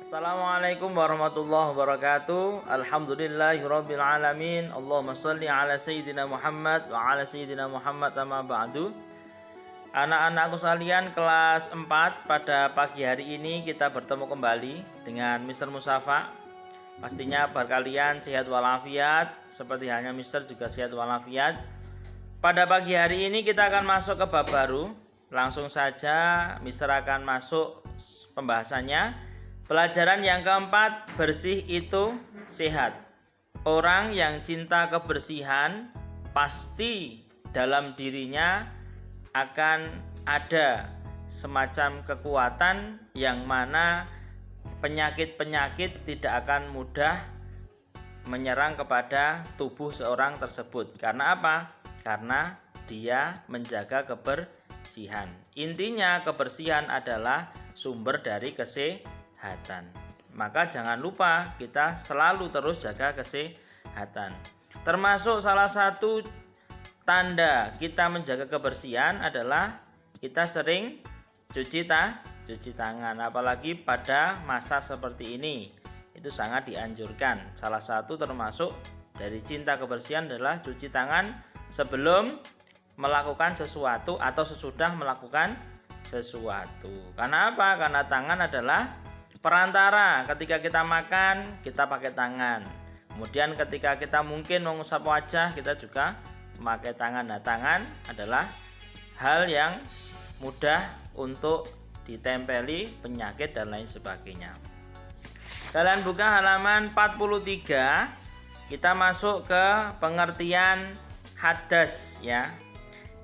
Assalamualaikum warahmatullahi wabarakatuh. Alhamdulillahirabbil alamin. Allahumma shalli ala sayyidina Muhammad wa ala sayyidina Muhammad amma ba'du. Anak-anakku sekalian kelas 4, pada pagi hari ini kita bertemu kembali dengan Mr. Musafa. Pastinya kabar kalian sehat walafiat, seperti halnya Mr. juga sehat walafiat. Pada pagi hari ini kita akan masuk ke bab baru. Langsung saja Mr. akan masuk pembahasannya. Pelajaran yang keempat, bersih itu sehat. Orang yang cinta kebersihan pasti dalam dirinya akan ada semacam kekuatan yang mana penyakit-penyakit tidak akan mudah menyerang kepada tubuh seorang tersebut. Karena apa? Karena dia menjaga kebersihan. Intinya kebersihan adalah sumber dari kesehatan. Maka jangan lupa kita selalu terus jaga kesehatan. Termasuk salah satu tanda kita menjaga kebersihan adalah kita sering cuci tangan, apalagi pada masa seperti ini. Itu sangat dianjurkan. Salah satu termasuk dari cinta kebersihan adalah cuci tangan sebelum melakukan sesuatu atau sesudah melakukan sesuatu. Karena apa? Karena tangan adalah perantara. Ketika kita makan, kita pakai tangan. Kemudian ketika kita mungkin mengusap wajah, kita juga memakai tangan. Nah, tangan adalah hal yang mudah untuk ditempeli penyakit dan lain sebagainya. Kalian buka halaman 43. Kita masuk ke pengertian hadas ya.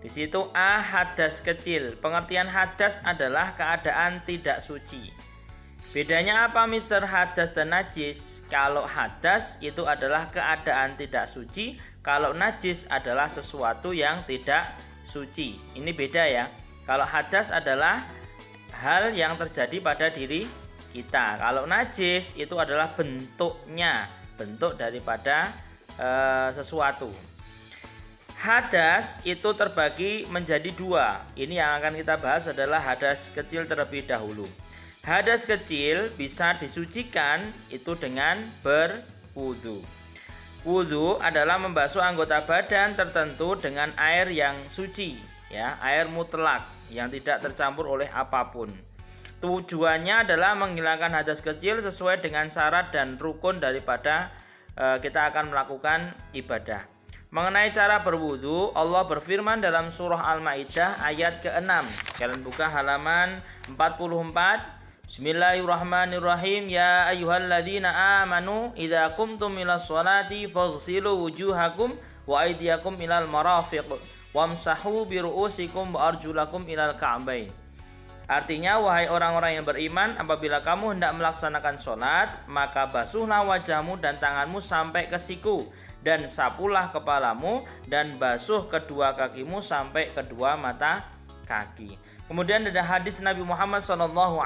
Di situ A, hadas kecil. Pengertian hadas adalah keadaan tidak suci. Bedanya apa Mister hadas dan najis? Kalau hadas itu adalah keadaan tidak suci, kalau najis adalah sesuatu yang tidak suci. Ini beda ya. Kalau hadas adalah hal yang terjadi pada diri kita. Kalau najis itu adalah bentuknya, bentuk daripada sesuatu. Hadas itu terbagi menjadi dua. Ini yang akan kita bahas adalah hadas kecil terlebih dahulu. Hadas kecil bisa disucikan itu dengan berwudu. Wudu adalah membasuh anggota badan tertentu dengan air yang suci, ya, air mutlak yang tidak tercampur oleh apapun. Tujuannya adalah menghilangkan hadas kecil sesuai dengan syarat dan rukun daripada kita akan melakukan ibadah. Mengenai cara berwudu, Allah berfirman dalam surah Al-Maidah ayat ke-6. Kalian buka halaman 44. Bismillahirrahmanirrahim. Ya ayyuhalladzina amanu idza qumtum ilas sholati faghsilu wujuhakum wa aydiyakum ilal marafiq wamsahu bi ru'usikum wa arjulakum ilal ka'bain. Artinya, wahai orang-orang yang beriman, apabila kamu hendak melaksanakan sholat, maka basuhlah wajahmu dan tanganmu sampai ke siku, dan sapulah kepalamu, dan basuh kedua kakimu sampai kedua mata kaki. Kemudian ada hadis Nabi Muhammad SAW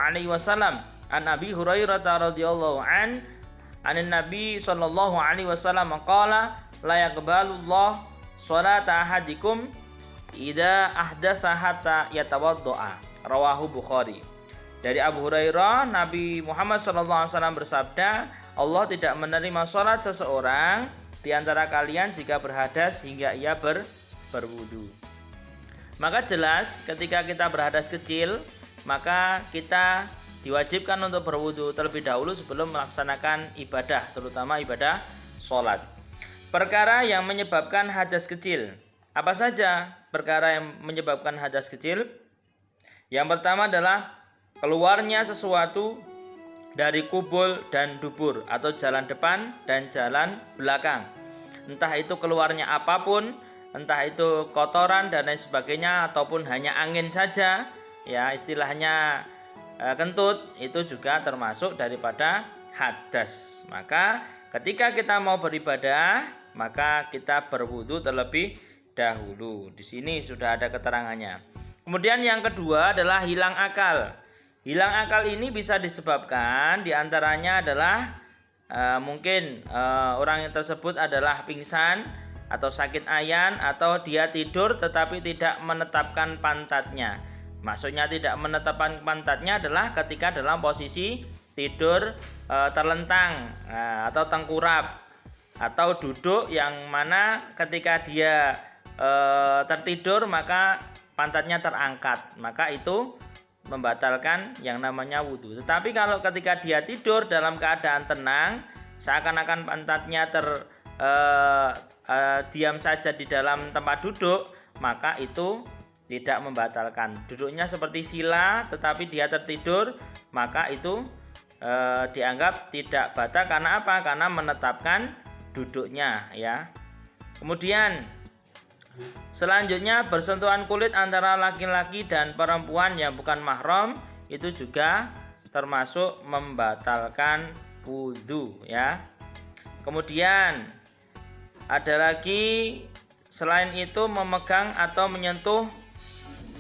an Abi Hurairah radhiyallahu an Nabi SAW qala la yaqbalullah sholata ahadikum idza ahdasa hatta yatawaddoa. Rawahu Bukhari. Dari Abu Hurairah, Nabi Muhammad SAW bersabda, Allah tidak menerima sholat seseorang di antara kalian jika berhadas hingga ia berwudu. Maka jelas ketika kita berhadas kecil, maka kita diwajibkan untuk berwudu terlebih dahulu sebelum melaksanakan ibadah, terutama ibadah sholat. Perkara yang menyebabkan hadas kecil. Apa saja perkara yang menyebabkan hadas kecil? Yang pertama adalah keluarnya sesuatu dari kubul dan dubur atau jalan depan dan jalan belakang. Entah itu keluarnya apapun, entah itu kotoran dan lain sebagainya, ataupun hanya angin saja, ya istilahnya kentut, itu juga termasuk daripada hadas. Maka ketika kita mau beribadah, maka kita berwudu terlebih dahulu. Di sini sudah ada keterangannya. Kemudian yang kedua adalah hilang akal. Hilang akal ini bisa disebabkan diantaranya adalah mungkin orang yang tersebut adalah pingsan atau sakit ayan, atau dia tidur tetapi tidak menetapkan pantatnya. Maksudnya tidak menetapkan pantatnya adalah ketika dalam posisi tidur terlentang atau tengkurap, atau duduk yang mana ketika dia tertidur maka pantatnya terangkat, maka itu membatalkan yang namanya wudhu. Tetapi kalau ketika dia tidur dalam keadaan tenang, seakan-akan pantatnya diam saja di dalam tempat duduk, maka itu tidak membatalkan. Duduknya seperti sila tetapi dia tertidur, maka itu dianggap tidak batal. Karena apa? Karena menetapkan duduknya, ya. Kemudian selanjutnya, bersentuhan kulit antara laki-laki dan perempuan yang bukan mahram itu juga termasuk membatalkan wudhu, ya. Kemudian ada lagi selain itu, memegang atau menyentuh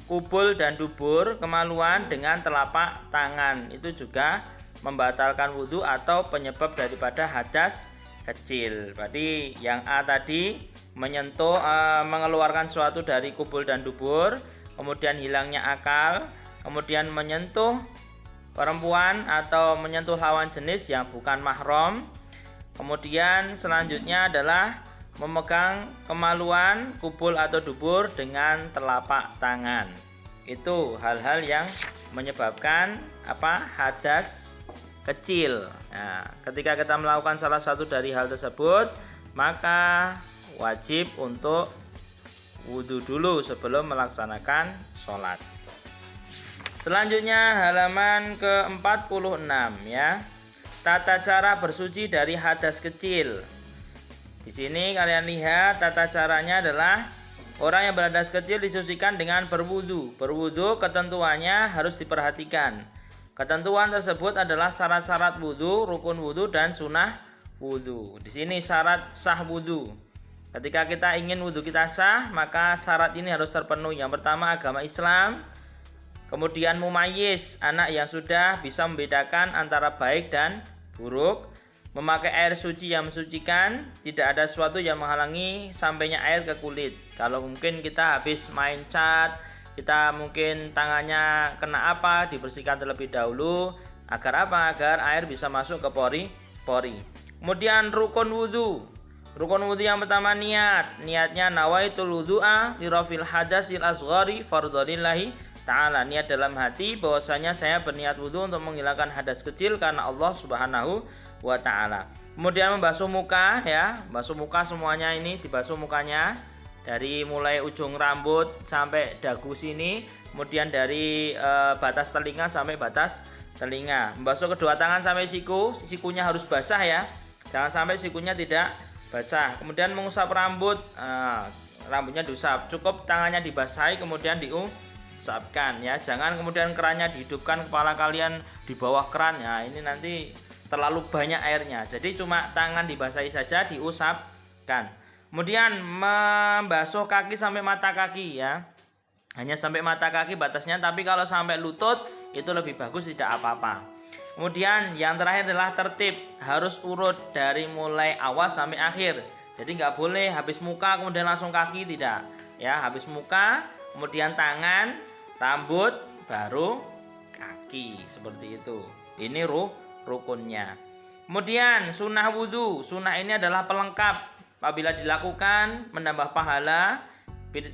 kubul dan dubur kemaluan dengan telapak tangan itu juga membatalkan wudhu atau penyebab daripada hadas kecil. Berarti yang A tadi menyentuh, mengeluarkan sesuatu dari kubul dan dubur, kemudian hilangnya akal, kemudian menyentuh perempuan atau menyentuh lawan jenis yang bukan mahram. Kemudian selanjutnya adalah memegang kemaluan, kubul atau dubur dengan telapak tangan. Itu hal-hal yang menyebabkan hadas kecil. Nah, ketika kita melakukan salah satu dari hal tersebut, maka wajib untuk wudhu dulu sebelum melaksanakan sholat. Selanjutnya halaman ke-46, ya. Tata cara bersuci dari hadas kecil. Di sini kalian lihat tata caranya adalah orang yang berhadas kecil disucikan dengan berwudhu. Berwudhu ketentuannya harus diperhatikan. Ketentuan tersebut adalah syarat-syarat wudhu, rukun wudhu, dan sunnah wudhu. Di sini syarat sah wudhu. Ketika kita ingin wudhu kita sah, maka syarat ini harus terpenuhi. Yang pertama, agama Islam. Kemudian mumayyiz, anak yang sudah bisa membedakan antara baik dan buruk. Memakai air suci yang mensucikan, tidak ada sesuatu yang menghalangi sampainya air ke kulit. Kalau mungkin kita habis main cat, kita mungkin tangannya kena dibersihkan terlebih dahulu. Agar apa? Agar air bisa masuk ke pori-pori. Kemudian rukun wudhu. Rukun wudhu yang pertama niat. Niatnya nawaitul wudhu'a lirafil hadasil asghari fardholillahi ta'ala. Niat dalam hati bahwasanya saya berniat wudhu untuk menghilangkan hadas kecil karena Allah Subhanahu wa ta'ala. Kemudian membasuh muka, ya. Basuh muka semuanya ini dibasuh mukanya. Dari mulai ujung rambut sampai dagu sini, kemudian dari batas telinga sampai batas telinga. Membasuh kedua tangan sampai siku, sikunya harus basah, ya. Jangan sampai sikunya tidak basah. Kemudian mengusap rambut, rambutnya diusap. Cukup tangannya dibasahi kemudian diusapkan, ya. Jangan kemudian kerannya dihidupkan, kepala kalian di bawah keran. Ya, ini nanti terlalu banyak airnya. Jadi cuma tangan dibasahi saja, diusapkan. Kemudian membasuh kaki sampai mata kaki, ya. Hanya sampai mata kaki batasnya, tapi kalau sampai lutut itu lebih bagus, tidak apa-apa. Kemudian yang terakhir adalah tertib, harus urut dari mulai awal sampai akhir. Jadi nggak boleh habis muka kemudian langsung kaki, tidak. Ya, habis muka, kemudian tangan, rambut, baru kaki, seperti itu. Ini rukunnya. Kemudian sunnah wudhu. Sunnah ini adalah pelengkap. Apabila dilakukan menambah pahala,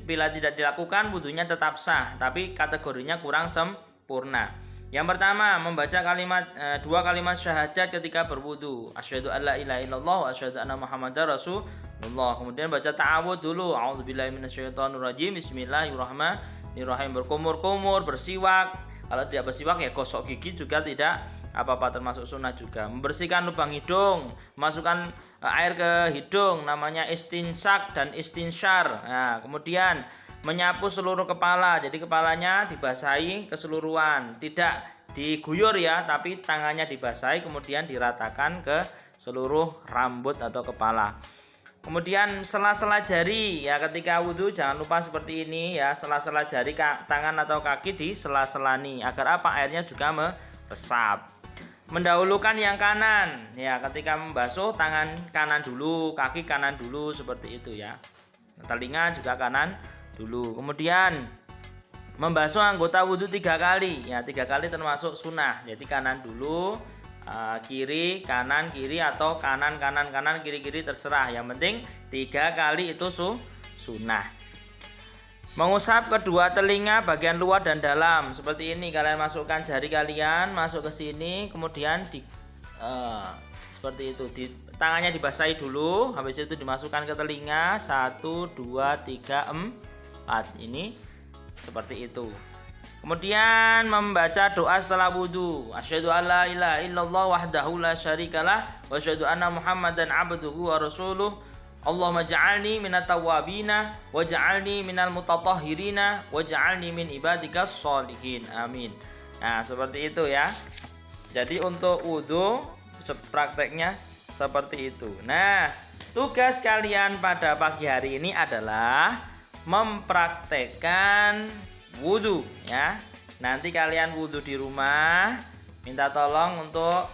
bila tidak dilakukan wudhunya tetap sah, tapi kategorinya kurang sempurna. Yang pertama, membaca dua kalimat syahadat ketika berwudhu. Asyhadu an la ilaha illallah wa asyhadu anna muhammadar rasulullah. Kemudian baca ta'awudz dulu. A'udzubillahi minasyaitonirrajim. Bismillahirrahmanirrahim. Berkumur-kumur, bersiwak. Kalau tidak bersiwak ya gosok gigi juga tidak apa-apa, termasuk sunnah juga. Membersihkan lubang hidung, masukkan air ke hidung, namanya istinsak dan istinsyar. Nah, kemudian menyapu seluruh kepala, jadi kepalanya dibasahi keseluruhan, tidak diguyur, ya, tapi tangannya dibasahi kemudian diratakan ke seluruh rambut atau kepala. Kemudian sela-sela jari, ya, ketika wudhu jangan lupa seperti ini, ya, sela-sela jari tangan atau kaki di sela-selani agar apa? Airnya juga meresap. Mendahulukan yang kanan, ya, ketika membasuh tangan kanan dulu, kaki kanan dulu, seperti itu, ya. Telinga juga kanan dulu. Kemudian membasuh anggota wudhu 3 kali, ya, 3 kali termasuk sunnah. Jadi kanan dulu, kiri kanan kiri atau kanan kanan kanan kiri kiri terserah, yang penting 3 kali itu sunnah. Mengusap kedua telinga bagian luar dan dalam seperti ini, kalian masukkan jari kalian masuk ke sini, kemudian seperti itu, tangannya dibasahi dulu, habis itu dimasukkan ke telinga 1 2 3 4 ini seperti itu. Kemudian membaca doa setelah wudu. Asyhadu alla ilaha illallah wahdahu la syarikalah wa asyhadu anna Muhammadan abduhu wa rasuluh. Allahumma ja'alni minat tawwabina wa ja'alni minal mutatahhirina wa ja'alni min ibadikas sholihin. Amin. Nah, seperti itu ya. Jadi untuk wudu prakteknya seperti itu. Nah, tugas kalian pada pagi hari ini adalah mempraktekkan wudu ya. Nanti kalian wudu di rumah, minta tolong untuk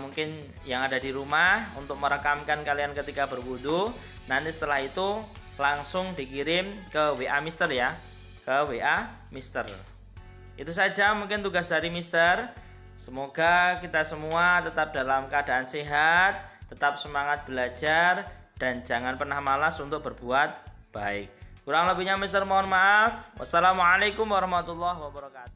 mungkin yang ada di rumah untuk merekamkan kalian ketika berwudu. Nanti setelah itu langsung dikirim ke WA Mister ya, ke WA Mister. Itu saja mungkin tugas dari Mister. Semoga kita semua tetap dalam keadaan sehat, tetap semangat belajar, dan jangan pernah malas untuk berbuat baik. Kurang lebihnya Mister mohon maaf. Wassalamualaikum warahmatullahi wabarakatuh.